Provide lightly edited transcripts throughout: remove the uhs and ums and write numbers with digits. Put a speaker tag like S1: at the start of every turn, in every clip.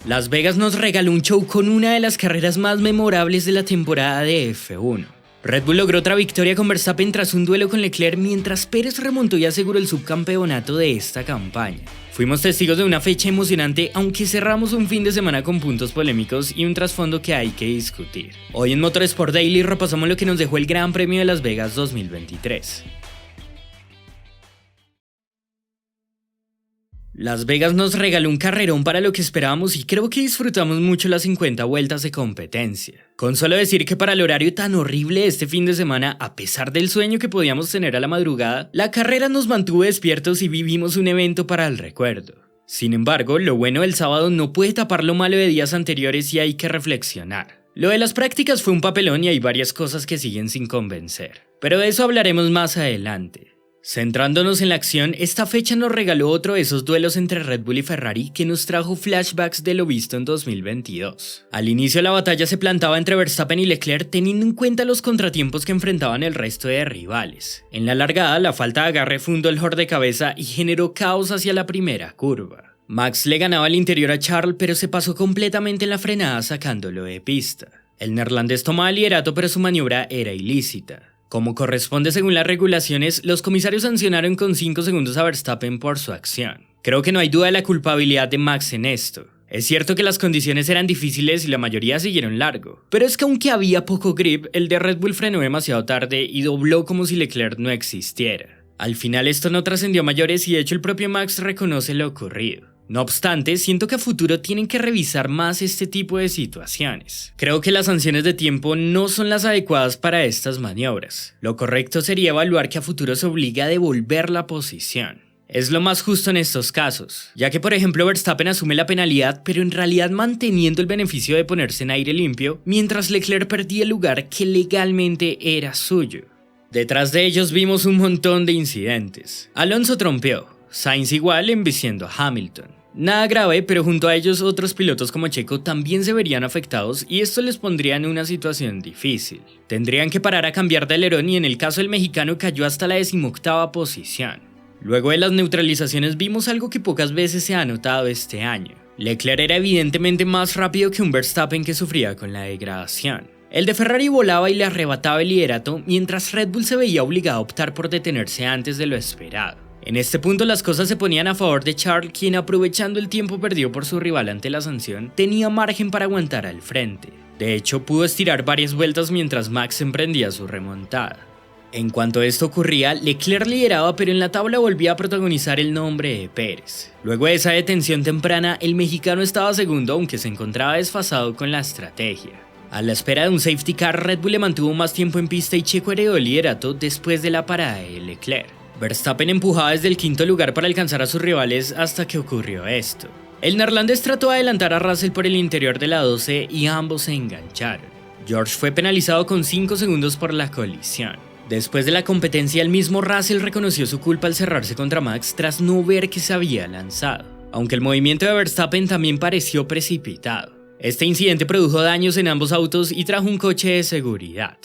S1: Las Vegas nos regaló un show con una de las carreras más memorables de la temporada de F1. Red Bull logró otra victoria con Verstappen tras un duelo con Leclerc, mientras Pérez remontó y aseguró el subcampeonato de esta campaña. Fuimos testigos de una fecha emocionante, aunque cerramos un fin de semana con puntos polémicos y un trasfondo que hay que discutir. Hoy en Motorsport Daily repasamos lo que nos dejó el Gran Premio de Las Vegas 2023. Las Vegas nos regaló un carrerón para lo que esperábamos y creo que disfrutamos mucho las 50 vueltas de competencia. Con solo decir que para el horario tan horrible este fin de semana, a pesar del sueño que podíamos tener a la madrugada, la carrera nos mantuvo despiertos y vivimos un evento para el recuerdo. Sin embargo, lo bueno del sábado no puede tapar lo malo de días anteriores y hay que reflexionar. Lo de las prácticas fue un papelón y hay varias cosas que siguen sin convencer, pero de eso hablaremos más adelante. Centrándonos en la acción, esta fecha nos regaló otro de esos duelos entre Red Bull y Ferrari que nos trajo flashbacks de lo visto en 2022. Al inicio la batalla se plantaba entre Verstappen y Leclerc teniendo en cuenta los contratiempos que enfrentaban el resto de rivales. En la largada, la falta de agarre fue un dolor de cabeza y generó caos hacia la primera curva. Max le ganaba al interior a Charles, pero se pasó completamente en la frenada sacándolo de pista. El neerlandés tomaba el liderato, pero su maniobra era ilícita. Como corresponde según las regulaciones, los comisarios sancionaron con 5 segundos a Verstappen por su acción. Creo que no hay duda de la culpabilidad de Max en esto. Es cierto que las condiciones eran difíciles y la mayoría siguieron largo, pero es que aunque había poco grip, el de Red Bull frenó demasiado tarde y dobló como si Leclerc no existiera. Al final esto no trascendió a mayores y de hecho el propio Max reconoce lo ocurrido. No obstante, siento que a futuro tienen que revisar más este tipo de situaciones. Creo que las sanciones de tiempo no son las adecuadas para estas maniobras. Lo correcto sería evaluar que a futuro se obliga a devolver la posición. Es lo más justo en estos casos, ya que por ejemplo Verstappen asume la penalidad, pero en realidad manteniendo el beneficio de ponerse en aire limpio, mientras Leclerc perdía el lugar que legalmente era suyo. Detrás de ellos vimos un montón de incidentes. Alonso trompeó. Sainz igual embiciendo a Hamilton. Nada grave, pero junto a ellos otros pilotos como Checo también se verían afectados y esto les pondría en una situación difícil. Tendrían que parar a cambiar de alerón y en el caso del mexicano cayó hasta la 18ª posición. Luego de las neutralizaciones vimos algo que pocas veces se ha notado este año. Leclerc era evidentemente más rápido que un Verstappen que sufría con la degradación. El de Ferrari volaba y le arrebataba el liderato, mientras Red Bull se veía obligado a optar por detenerse antes de lo esperado. En este punto las cosas se ponían a favor de Charles, quien aprovechando el tiempo perdido por su rival ante la sanción, tenía margen para aguantar al frente. De hecho, pudo estirar varias vueltas mientras Max emprendía su remontada. En cuanto esto ocurría, Leclerc lideraba, pero en la tabla volvía a protagonizar el nombre de Pérez. Luego de esa detención temprana, el mexicano estaba segundo, aunque se encontraba desfasado con la estrategia. A la espera de un safety car, Red Bull le mantuvo más tiempo en pista y Checo heredó el liderato después de la parada de Leclerc. Verstappen empujaba desde el 5º lugar para alcanzar a sus rivales hasta que ocurrió esto. El neerlandés trató de adelantar a Russell por el interior de la 12 y ambos se engancharon. George fue penalizado con 5 segundos por la colisión. Después de la competencia, el mismo Russell reconoció su culpa al cerrarse contra Max tras no ver que se había lanzado, aunque el movimiento de Verstappen también pareció precipitado. Este incidente produjo daños en ambos autos y trajo un coche de seguridad.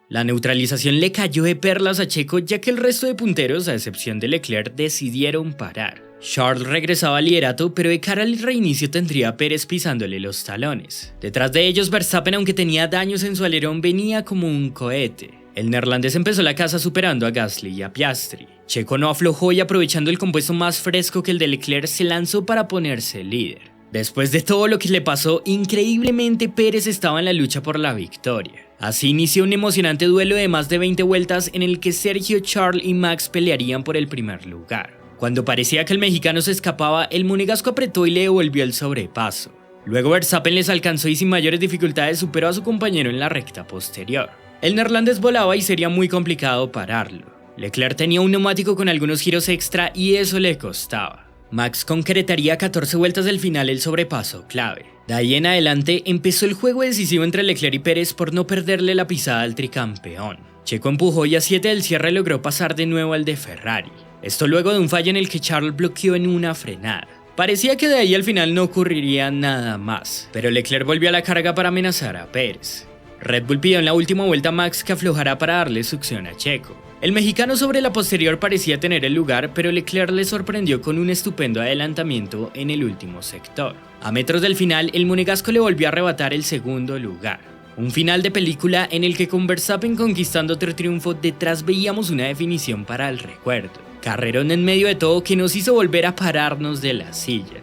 S1: La neutralización le cayó de perlas a Checo, ya que el resto de punteros, a excepción de Leclerc, decidieron parar. Charles regresaba al liderato, pero de cara al reinicio tendría a Pérez pisándole los talones. Detrás de ellos, Verstappen, aunque tenía daños en su alerón, venía como un cohete. El neerlandés empezó la caza superando a Gasly y a Piastri. Checo no aflojó y aprovechando el compuesto más fresco que el de Leclerc, se lanzó para ponerse líder. Después de todo lo que le pasó, increíblemente Pérez estaba en la lucha por la victoria. Así inició un emocionante duelo de más de 20 vueltas en el que Sergio, Charles y Max pelearían por el primer lugar. Cuando parecía que el mexicano se escapaba, el monegasco apretó y le devolvió el sobrepaso. Luego Verstappen les alcanzó y sin mayores dificultades superó a su compañero en la recta posterior. El neerlandés volaba y sería muy complicado pararlo. Leclerc tenía un neumático con algunos giros extra y eso le costaba. Max concretaría 14 vueltas del final el sobrepaso clave. De ahí en adelante empezó el juego decisivo entre Leclerc y Pérez por no perderle la pisada al tricampeón. Checo empujó y a 7 del cierre logró pasar de nuevo al de Ferrari. Esto luego de un fallo en el que Charles bloqueó en una frenada. Parecía que de ahí al final no ocurriría nada más, pero Leclerc volvió a la carga para amenazar a Pérez. Red Bull pidió en la última vuelta a Max que aflojara para darle succión a Checo. El mexicano sobre la posterior parecía tener el lugar, pero Leclerc le sorprendió con un estupendo adelantamiento en el último sector. A metros del final, el monegasco le volvió a arrebatar el segundo lugar. Un final de película en el que con Verstappen conquistando otro triunfo, detrás veíamos una definición para el recuerdo. Carrerón en medio de todo que nos hizo volver a pararnos de la silla.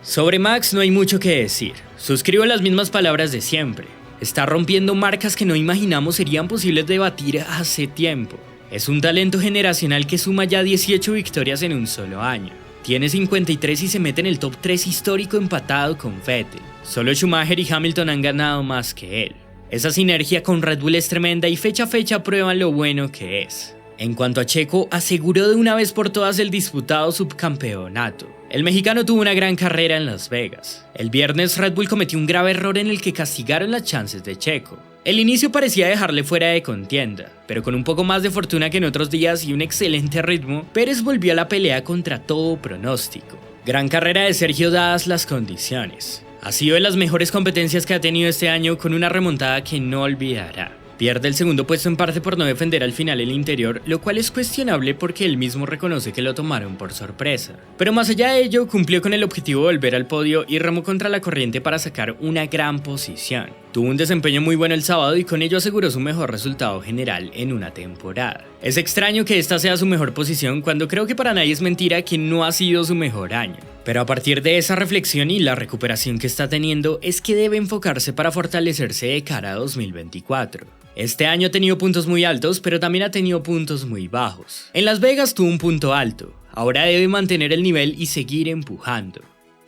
S1: Sobre Max no hay mucho que decir. Suscribo las mismas palabras de siempre. Está rompiendo marcas que no imaginamos serían posibles de batir hace tiempo. Es un talento generacional que suma ya 18 victorias en un solo año. Tiene 53 y se mete en el top 3 histórico empatado con Vettel. Solo Schumacher y Hamilton han ganado más que él. Esa sinergia con Red Bull es tremenda y fecha a fecha prueban lo bueno que es. En cuanto a Checo, aseguró de una vez por todas el disputado subcampeonato. El mexicano tuvo una gran carrera en Las Vegas. El viernes Red Bull cometió un grave error en el que castigaron las chances de Checo. El inicio parecía dejarle fuera de contienda, pero con un poco más de fortuna que en otros días y un excelente ritmo, Pérez volvió a la pelea contra todo pronóstico. Gran carrera de Sergio dadas las condiciones. Ha sido de las mejores competencias que ha tenido este año con una remontada que no olvidará. Pierde el segundo puesto en parte por no defender al final el interior, lo cual es cuestionable porque él mismo reconoce que lo tomaron por sorpresa. Pero más allá de ello, cumplió con el objetivo de volver al podio y remó contra la corriente para sacar una gran posición. Tuvo un desempeño muy bueno el sábado y con ello aseguró su mejor resultado general en una temporada. Es extraño que esta sea su mejor posición cuando creo que para nadie es mentira que no ha sido su mejor año. Pero a partir de esa reflexión y la recuperación que está teniendo es que debe enfocarse para fortalecerse de cara a 2024. Este año ha tenido puntos muy altos, pero también ha tenido puntos muy bajos. En Las Vegas tuvo un punto alto, ahora debe mantener el nivel y seguir empujando.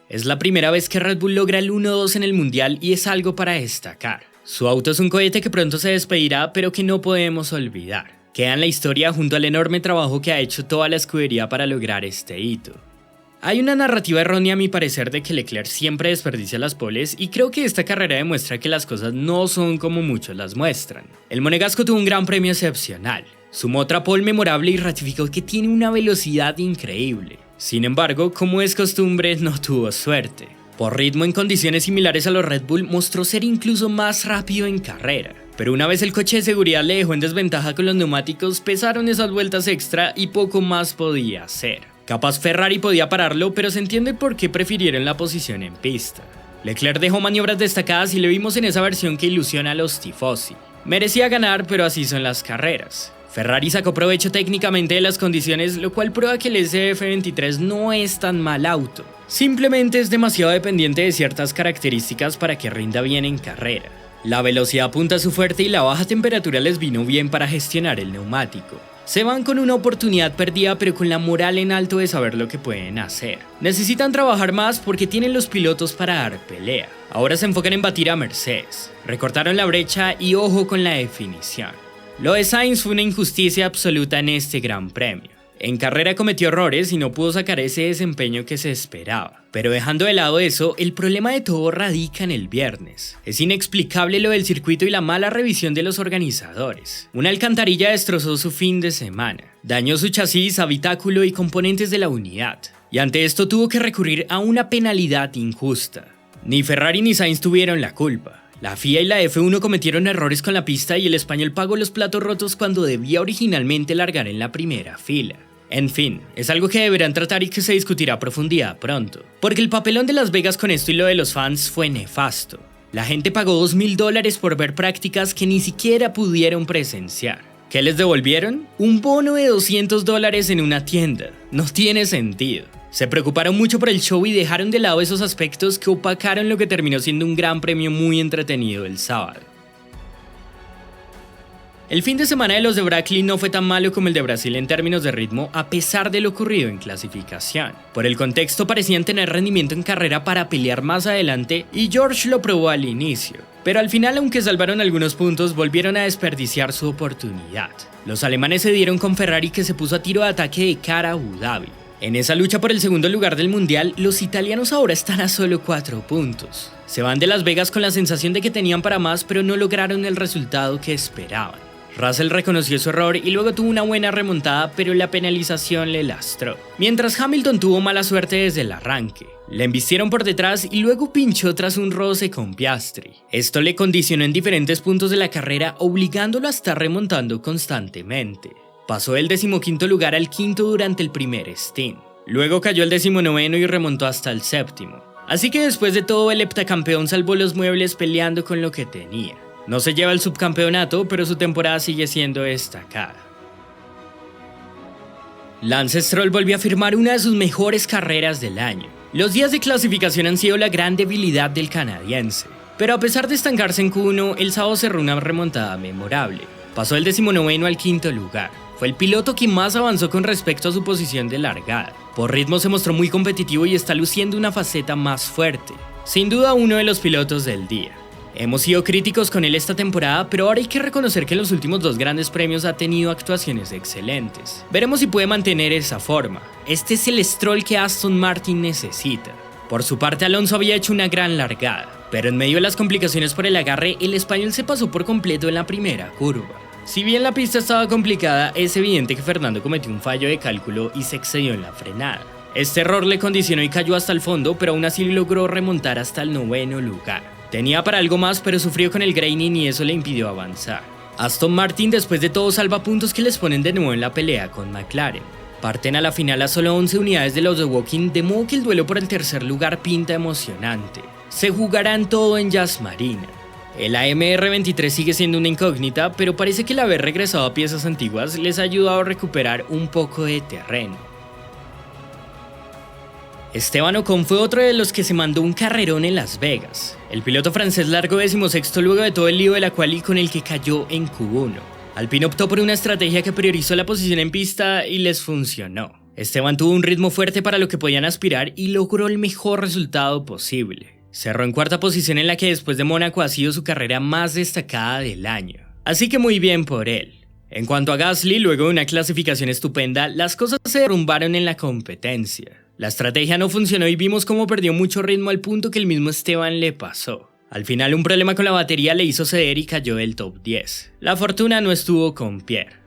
S1: Es la primera vez que Red Bull logra el 1-2 en el Mundial y es algo para destacar. Su auto es un cohete que pronto se despedirá, pero que no podemos olvidar. Queda en la historia junto al enorme trabajo que ha hecho toda la escudería para lograr este hito. Hay una narrativa errónea a mi parecer de que Leclerc siempre desperdicia las poles y creo que esta carrera demuestra que las cosas no son como muchos las muestran. El monegasco tuvo un gran premio excepcional, sumó otra pole memorable y ratificó que tiene una velocidad increíble. Sin embargo, como es costumbre, no tuvo suerte. Por ritmo en condiciones similares a los Red Bull mostró ser incluso más rápido en carrera. Pero una vez el coche de seguridad le dejó en desventaja con los neumáticos, pesaron esas vueltas extra y poco más podía hacer. Capaz Ferrari podía pararlo, pero se entiende por qué prefirieron la posición en pista. Leclerc dejó maniobras destacadas y le vimos en esa versión que ilusiona a los tifosi. Merecía ganar, pero así son las carreras. Ferrari sacó provecho técnicamente de las condiciones, lo cual prueba que el SF23 no es tan mal auto. Simplemente es demasiado dependiente de ciertas características para que rinda bien en carrera. La velocidad apunta a su fuerte y la baja temperatura les vino bien para gestionar el neumático. Se van con una oportunidad perdida pero con la moral en alto de saber lo que pueden hacer. Necesitan trabajar más porque tienen los pilotos para dar pelea. Ahora se enfocan en batir a Mercedes. Recortaron la brecha y ojo con la definición. Lo de Sainz fue una injusticia absoluta en este gran premio. En carrera cometió errores y no pudo sacar ese desempeño que se esperaba. Pero dejando de lado eso, el problema de todo radica en el viernes. Es inexplicable lo del circuito y la mala revisión de los organizadores. Una alcantarilla destrozó su fin de semana. Dañó su chasis, habitáculo y componentes de la unidad. Y ante esto tuvo que recurrir a una penalidad injusta. Ni Ferrari ni Sainz tuvieron la culpa. La FIA y la F1 cometieron errores con la pista y el español pagó los platos rotos cuando debía originalmente largar en la primera fila. En fin, es algo que deberán tratar y que se discutirá a profundidad pronto, porque el papelón de Las Vegas con esto y lo de los fans fue nefasto. La gente pagó $2.000 por ver prácticas que ni siquiera pudieron presenciar. ¿Qué les devolvieron? Un bono de $200 en una tienda. No tiene sentido. Se preocuparon mucho por el show y dejaron de lado esos aspectos que opacaron lo que terminó siendo un gran premio muy entretenido el sábado. El fin de semana de los de Brackley no fue tan malo como el de Brasil en términos de ritmo, a pesar de lo ocurrido en clasificación. Por el contexto parecían tener rendimiento en carrera para pelear más adelante y George lo probó al inicio. Pero al final, aunque salvaron algunos puntos, volvieron a desperdiciar su oportunidad. Los alemanes se dieron con Ferrari, que se puso a tiro de ataque de cara a Abu Dhabi. En esa lucha por el segundo lugar del mundial, los italianos ahora están a solo 4 puntos. Se van de Las Vegas con la sensación de que tenían para más, pero no lograron el resultado que esperaban. Russell reconoció su error y luego tuvo una buena remontada, pero la penalización le lastró. Mientras Hamilton tuvo mala suerte desde el arranque. Le embistieron por detrás y luego pinchó tras un roce con Piastri. Esto le condicionó en diferentes puntos de la carrera, obligándolo a estar remontando constantemente. Pasó del 15º lugar al quinto durante el primer stint. Luego cayó al 19º y remontó hasta el 7º. Así que después de todo el heptacampeón salvó los muebles peleando con lo que tenía. No se lleva el subcampeonato, pero su temporada sigue siendo destacada. Lance Stroll volvió a firmar una de sus mejores carreras del año. Los días de clasificación han sido la gran debilidad del canadiense, pero a pesar de estancarse en Q1, el sábado cerró una remontada memorable. Pasó del 19º al quinto lugar. Fue el piloto que más avanzó con respecto a su posición de largada. Por ritmo se mostró muy competitivo y está luciendo una faceta más fuerte. Sin duda uno de los pilotos del día. Hemos sido críticos con él esta temporada, pero ahora hay que reconocer que en los últimos 2 grandes premios ha tenido actuaciones excelentes. Veremos si puede mantener esa forma. Este es el Stroll que Aston Martin necesita. Por su parte, Alonso había hecho una gran largada, pero en medio de las complicaciones por el agarre, el español se pasó por completo en la primera curva. Si bien la pista estaba complicada, es evidente que Fernando cometió un fallo de cálculo y se excedió en la frenada. Este error le condicionó y cayó hasta el fondo, pero aún así logró remontar hasta el 9º lugar. Tenía para algo más, pero sufrió con el graining y eso le impidió avanzar. Aston Martin después de todo salva puntos que les ponen de nuevo en la pelea con McLaren. Parten a la final a solo 11 unidades de los de Woking, de modo que el duelo por el tercer lugar pinta emocionante. Se jugarán todo en Yas Marina. El AMR23 sigue siendo una incógnita, pero parece que el haber regresado a piezas antiguas les ha ayudado a recuperar un poco de terreno. Esteban Ocon fue otro de los que se mandó un carrerón en Las Vegas. El piloto francés largó 16º luego de todo el lío de la quali con el que cayó en Q1. Alpine optó por una estrategia que priorizó la posición en pista y les funcionó. Esteban tuvo un ritmo fuerte para lo que podían aspirar y logró el mejor resultado posible. Cerró en cuarta posición en la que después de Mónaco ha sido su carrera más destacada del año. Así que muy bien por él. En cuanto a Gasly, luego de una clasificación estupenda, las cosas se derrumbaron en la competencia. La estrategia no funcionó y vimos cómo perdió mucho ritmo al punto que el mismo Esteban le pasó. Al final un problema con la batería le hizo ceder y cayó del top 10. La fortuna no estuvo con Pierre.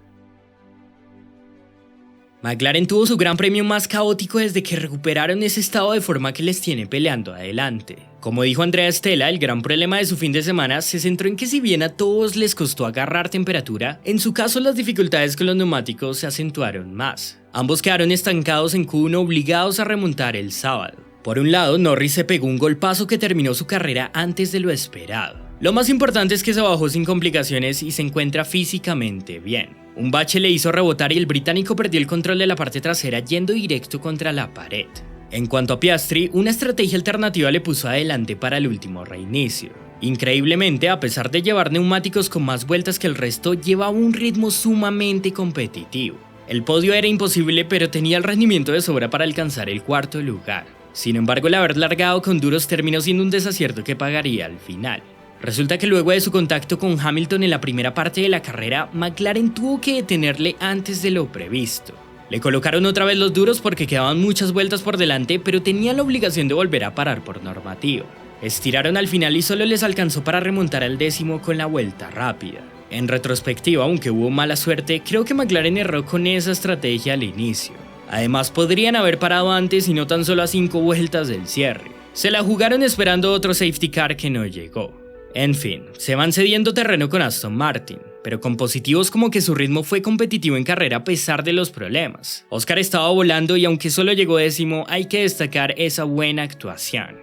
S1: McLaren tuvo su gran premio más caótico desde que recuperaron ese estado de forma que les tiene peleando adelante. Como dijo Andrea Stella, el gran problema de su fin de semana se centró en que si bien a todos les costó agarrar temperatura, en su caso las dificultades con los neumáticos se acentuaron más. Ambos quedaron estancados en Q1 obligados a remontar el sábado. Por un lado, Norris se pegó un golpazo que terminó su carrera antes de lo esperado. Lo más importante es que se bajó sin complicaciones y se encuentra físicamente bien. Un bache le hizo rebotar y el británico perdió el control de la parte trasera yendo directo contra la pared. En cuanto a Piastri, una estrategia alternativa le puso adelante para el último reinicio. Increíblemente, a pesar de llevar neumáticos con más vueltas que el resto, llevaba un ritmo sumamente competitivo. El podio era imposible, pero tenía el rendimiento de sobra para alcanzar el cuarto lugar. Sin embargo, el haber largado con duros terminó siendo un desacierto que pagaría al final. Resulta que luego de su contacto con Hamilton en la primera parte de la carrera, McLaren tuvo que detenerle antes de lo previsto. Le colocaron otra vez los duros porque quedaban muchas vueltas por delante, pero tenían la obligación de volver a parar por normativa. Estiraron al final y solo les alcanzó para remontar al 10º con la vuelta rápida. En retrospectiva, aunque hubo mala suerte, creo que McLaren erró con esa estrategia al inicio. Además, podrían haber parado antes y no tan solo a 5 vueltas del cierre. Se la jugaron esperando otro safety car que no llegó. En fin, se van cediendo terreno con Aston Martin, pero con positivos como que su ritmo fue competitivo en carrera a pesar de los problemas. Oscar estaba volando y aunque solo llegó 10º, hay que destacar esa buena actuación.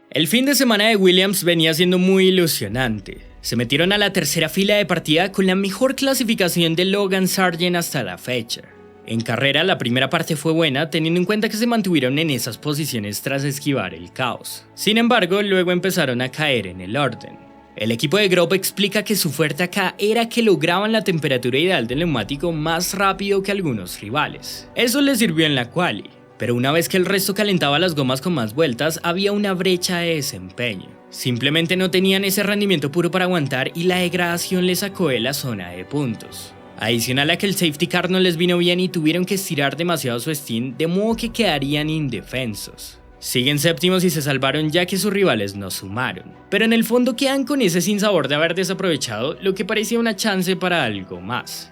S1: El fin de semana de Williams venía siendo muy ilusionante. Se metieron a la tercera fila de partida con la mejor clasificación de Logan Sargent hasta la fecha. En carrera, la primera parte fue buena, teniendo en cuenta que se mantuvieron en esas posiciones tras esquivar el caos. Sin embargo, luego empezaron a caer en el orden. El equipo de Grove explica que su fuerte acá era que lograban la temperatura ideal del neumático más rápido que algunos rivales. Eso les sirvió en la quali, pero una vez que el resto calentaba las gomas con más vueltas, había una brecha de desempeño. Simplemente no tenían ese rendimiento puro para aguantar y la degradación les sacó de la zona de puntos. Adicional a que el safety car no les vino bien y tuvieron que estirar demasiado su stint, de modo que quedarían indefensos. Siguen séptimos y se salvaron ya que sus rivales no sumaron, pero en el fondo quedan con ese sinsabor de haber desaprovechado lo que parecía una chance para algo más.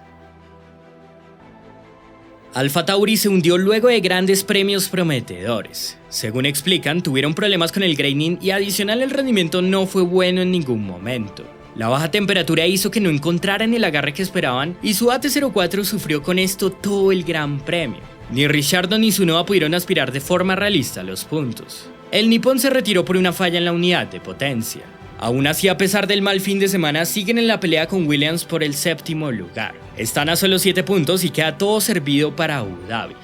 S1: Alfa Tauri se hundió luego de grandes premios prometedores. Según explican, tuvieron problemas con el graining y adicional el rendimiento no fue bueno en ningún momento. La baja temperatura hizo que no encontraran el agarre que esperaban y su AT04 sufrió con esto todo el Gran Premio. Ni Ricciardo ni Tsunoda pudieron aspirar de forma realista a los puntos. El nipón se retiró por una falla en la unidad de potencia. Aún así, a pesar del mal fin de semana, siguen en la pelea con Williams por el séptimo lugar. Están a solo 7 puntos y queda todo servido para Abu Dhabi.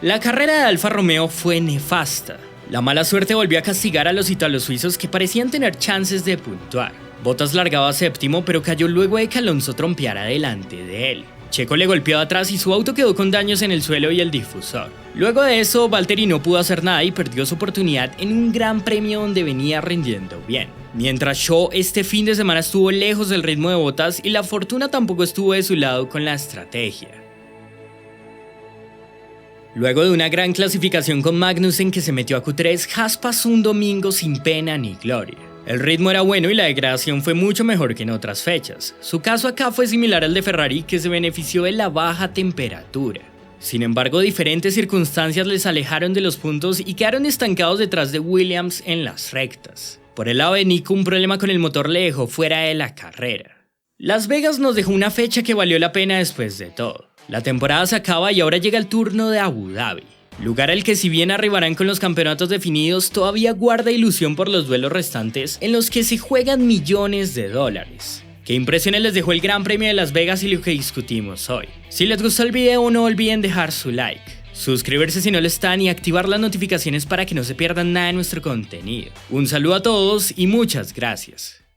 S1: La carrera de Alfa Romeo fue nefasta. La mala suerte volvió a castigar a los italo-suizos que parecían tener chances de puntuar. Bottas largaba séptimo, pero cayó luego de que Alonso trompeara delante de él. Checo le golpeó atrás y su auto quedó con daños en el suelo y el difusor. Luego de eso, Valtteri no pudo hacer nada y perdió su oportunidad en un gran premio donde venía rindiendo bien. Mientras Zhou este fin de semana estuvo lejos del ritmo de Bottas y la fortuna tampoco estuvo de su lado con la estrategia. Luego de una gran clasificación con Magnussen que se metió a Q3, Haas pasó un domingo sin pena ni gloria. El ritmo era bueno y la degradación fue mucho mejor que en otras fechas. Su caso acá fue similar al de Ferrari, que se benefició de la baja temperatura. Sin embargo, diferentes circunstancias les alejaron de los puntos y quedaron estancados detrás de Williams en las rectas. Por el lado de Nico, un problema con el motor le dejó fuera de la carrera. Las Vegas nos dejó una fecha que valió la pena después de todo. La temporada se acaba y ahora llega el turno de Abu Dhabi, lugar al que si bien arribarán con los campeonatos definidos, todavía guarda ilusión por los duelos restantes en los que se juegan millones de dólares. ¿Qué impresiones les dejó el Gran Premio de Las Vegas y lo que discutimos hoy? Si les gustó el video, no olviden dejar su like, suscribirse si no lo están y activar las notificaciones para que no se pierdan nada de nuestro contenido. Un saludo a todos y muchas gracias.